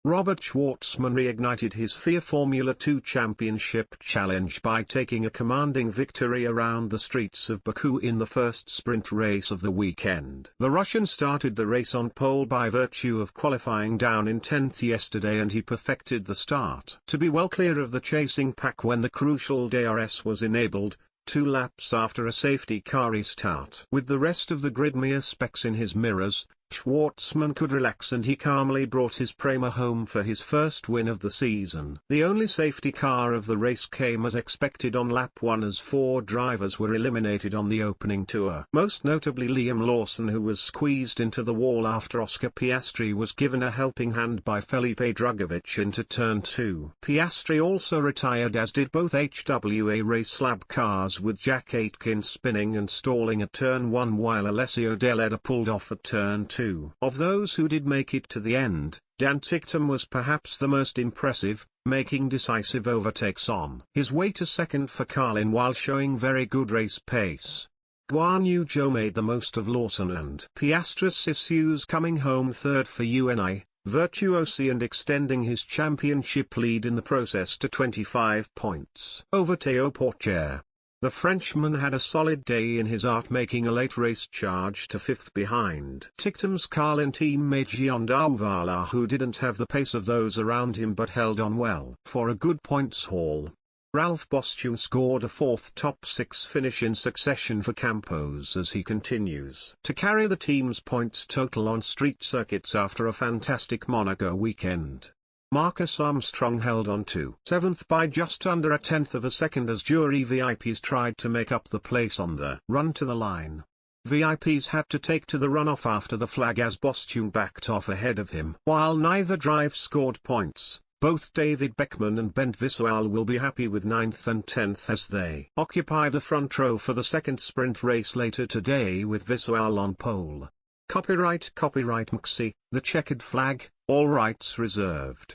Robert Shwartzman reignited his FIA Formula 2 Championship challenge by taking a commanding victory around the streets of Baku in the first sprint race of the weekend. The Russian started the race on pole by virtue of qualifying down in 10th yesterday, and he perfected the start to be well clear of the chasing pack when the crucial DRS was enabled, 2 laps after a safety car restart. With the rest of the grid mere specks in his mirrors, Shwartzman could relax, and he calmly brought his Prema home for his first win of the season. The only safety car of the race came as expected on lap 1, as 4 drivers were eliminated on the opening tour. Most notably Liam Lawson, who was squeezed into the wall after Oscar Piastri was given a helping hand by Felipe Drugovich into turn 2. Piastri also retired, as did both HWA Race Lab cars, with Jack Aitken spinning and stalling at turn 1 while Alessio Deleda pulled off at turn 2. Of those who did make it to the end, Dan Ticktum was perhaps the most impressive, making decisive overtakes on his way to second for Carlin while showing very good race pace. Guan Yu Zhou made the most of Lawson and Piastri's issues, coming home third for UNI, virtuosi, and extending his championship lead in the process to 25 points over Théo Pourchaire. The Frenchman had a solid day in his art, making a late race charge to 5th behind Ticktum's Carlin teammate Gian Dauvala, who didn't have the pace of those around him but held on well for a good points haul. Ralph Boschung scored a 4th top 6 finish in succession for Campos as he continues to carry the team's points total on street circuits after a fantastic Monaco weekend. Marcus Armstrong held on to 7th by just under a tenth of a second as jury VIPs tried to make up the place on the run to the line. VIPs had to take to the runoff after the flag as Boschung backed off ahead of him. While neither drive scored points, both David Beckman and Bent Visual will be happy with 9th and 10th as they occupy the front row for the second sprint race later today, with Visual on pole. Copyright Maxi, the checkered flag, all rights reserved.